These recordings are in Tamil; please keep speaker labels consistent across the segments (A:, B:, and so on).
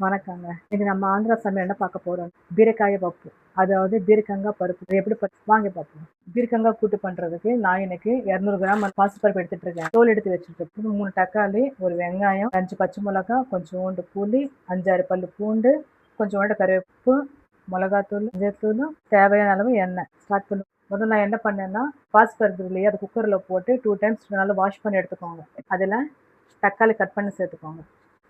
A: வணக்கங்க. இது நம்ம ஆந்திரா சமையல் என்ன பார்க்க போறோம். பீரக்காய பப்பு. அதாவது பீர்க்கங்கா பருப்பு. இது எப்படி வாங்க பார்ப்போம். பீர்க்கங்கா கூட்டு பண்றதுக்கு நான் இன்னைக்கு 200 கிராம் பாசிப்பருப்பு எடுத்துட்டு இருக்கேன். தோல் எடுத்து வச்சுருக்கேன். 3 தக்காளி, ஒரு வெங்காயம், 5 பச்சை மிளகாய், கொஞ்சோண்டு புளி, 5, 6 பல்லு பூண்டு, கொஞ்சோண்டு கருவேப்பு, மிளகாத்தூள், மஞ்சத்தூள், தேவையான அளவு எண்ணெய். ஸ்டார்ட் பண்ணுவோம். முதல்ல நான் என்ன பண்ணேன்னா, பாசிப்பருப்பு இல்லையா, அது குக்கரில் போட்டு 2 டைம்ஸ் நல்லா வாஷ் பண்ணி எடுத்துக்கோங்க. அதில் தக்காளி கட் பண்ணி சேர்த்துக்கோங்க.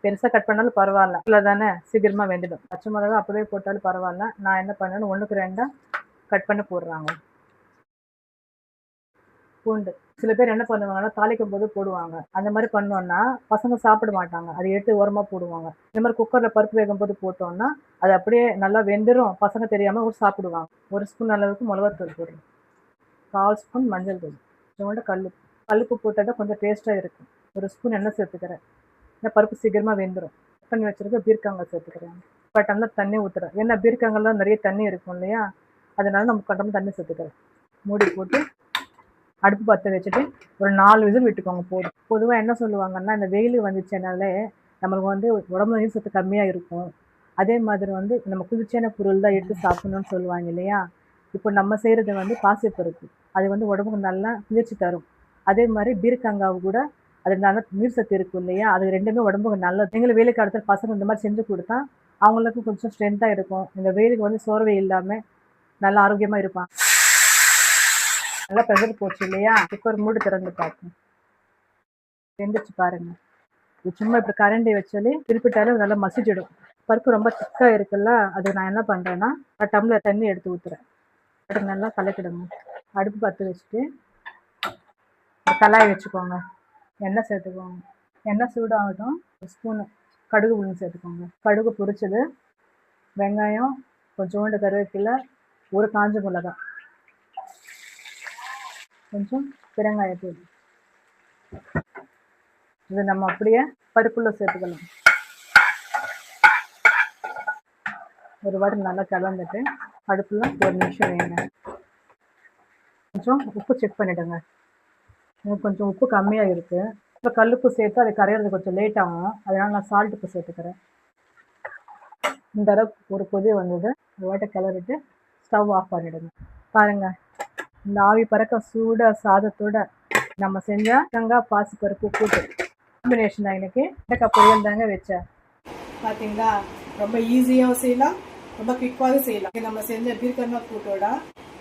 A: பெருசாக கட் பண்ணாலும் பரவாயில்ல, இல்லை தானே சீக்கிரமாக வெந்துடும். பச்சை மிளகா அப்படியே போட்டாலும் பரவாயில்ல. நான் என்ன பண்ணேன்னு 1க்கு 2 கட் பண்ணி போடுறாங்க. பூண்டு சில பேர் என்ன பண்ணுவாங்கன்னா தாளிக்கும் போது போடுவாங்க. அந்த மாதிரி பண்ணோம்னா பசங்க சாப்பிட மாட்டாங்க, அதை எடுத்து ஓரமாக போடுவாங்க. இந்த மாதிரி குக்கரில் பருப்பு வேகும் போது போட்டோம்னா அது அப்படியே நல்லா வெந்துடும். பசங்க தெரியாமல் ஒரு சாப்பிடுவாங்க. 1 ஸ்பூன் அளவுக்கு மிளகாத்தூள் போடுறோம். 1/4 ஸ்பூன் மஞ்சள் தூள், கொஞ்சோண்டு கல்லுப்பு போட்டால் தான் கொஞ்சம் டேஸ்ட்டாக இருக்கும். 1 ஸ்பூன் எண்ணெய் சேர்த்துக்கிறேன். இந்த பருப்பு சீக்கிரமாக வெந்துடும். கட் பண்ணி வச்சுருக்க பீர்க்கங்காய் சேர்த்துக்கிறேன். இப்போ டம்ளர் தண்ணி ஊற்றுறேன். ஏன்னா பீர்க்கங்காய்லாம் நிறைய தண்ணி இருக்கும் இல்லையா, அதனால நம்ம டம்ளர் தண்ணி சேர்த்துக்கிறேன். மூடி போட்டு அடுப்பு பற்ற வச்சுட்டு ஒரு 4 விசில் விட்டுக்கோங்க போதும். பொதுவாக என்ன சொல்லுவாங்கன்னா, இந்த வெயில் வந்துச்சுனாலே நம்மளுக்கு உடம்புல நீர் சத்து கம்மியாக இருக்கும். அதே மாதிரி நம்ம குளிர்ச்சியான பொருள் தான் எடுத்து சாப்பிடணும்னு சொல்லுவாங்க இல்லையா. இப்போ நம்ம செய்கிறது பாசிப்பருப்பு. அது உடம்புக்கு நல்லா குளிர்ச்சி தரும். அதே மாதிரி பீர்க்கங்காவு கூட அது நல்லா நீர் சத்து இருக்கும் இல்லையா, அது 2மே உடம்புக்கு நல்லது. நீங்களும் வேலை காலத்தில் பசங்க இந்த மாதிரி செஞ்சு கொடுத்தா அவங்களுக்கு கொஞ்சம் ஸ்ட்ரென்த்தாக இருக்கும். இந்த வெயிலுக்கு சோர்வை இல்லாமல் நல்லா ஆரோக்கியமாக இருப்பாங்க. நல்லா ப்ரெஷர் போச்சு இல்லையா, குக்கர் மூடி திறந்து பார்ப்போம். வெந்துச்சு பாருங்க. இது சும்மா இப்படி கரண்டி வச்சாலே திருப்பிட்டாலும் நல்லா மசிச்சிடும். பருப்பு ரொம்ப திக்காக இருக்குல்ல, அது நான் என்ன பண்ணுறேன்னா டம்ளர் தண்ணி எடுத்து ஊற்றுறேன். நல்லா கலக்கிடுங்க. அடுப்பு பற்ற வச்சுட்டு கலாய் வச்சுக்கோங்க. எண்ணெய் சேர்த்துக்கோங்க. எண்ணெய் சூடாகட்டும். 1 ஸ்பூனு கடுகு உளுந்து சேர்த்துக்கோங்க. கடுகு பொரிச்சது, வெங்காயம், கொஞ்சோண்டு கருவேப்பிலை, ஒரு காஞ்ச மிளகாய், கொஞ்சம் பெருங்காயத்தூள். இது நம்ம அப்படியே பருப்புள்ள சேர்த்துக்கலாம். ஒரு வாட்டி நல்லா கலந்துட்டு அடுப்புல 1 நிமிஷம் வேங்க. கொஞ்சம் உப்பு செக் பண்ணிவிடுங்க. எனக்கு கொஞ்சம் உப்பு கம்மியாக இருக்குது. இப்போ கல்லுப்பு சேர்த்து அது கரையிறது கொஞ்சம் லேட் ஆகும். அதனால் நான் சால்ட் உப்பு சேர்த்துக்கிறேன். இந்த அளவுக்கு ஒரு கொதி வந்தது. ஒரு வாட்டை கிளறிட்டு ஸ்டவ் ஆஃப் பண்ணிவிடுங்க. பாருங்கள், இந்த ஆவி பறக்க சூடாக சாதத்தோட நம்ம செஞ்ச தேங்காய் பாசிப்பருப்பு கூட்டு காம்பினேஷன் தான். எனக்கு வெண்டைக்காய் பொரியல் தாங்க வச்சேன். பார்த்தீங்களா, ரொம்ப ஈஸியாகவும் செய்யலாம், ரொம்ப குயிக்காகவும் செய்யலாம். நம்ம செஞ்ச பீர்க்கங்காய் கூட்டோட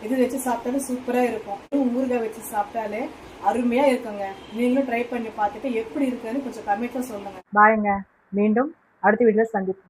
A: இது வச்சு சாப்பிட்டாலும் சூப்பராக இருக்கும். ஊறுகாய் வச்சு சாப்பிட்டாலே அருமையாக இருக்குங்க. நீங்களும் ட்ரை பண்ணி பார்த்துட்டு எப்படி இருக்குன்னு கொஞ்சம் கமெண்ட்ல சொல்லுங்கள். பாருங்க, மீண்டும் அடுத்த வீடியோவில் சந்திப்போம்.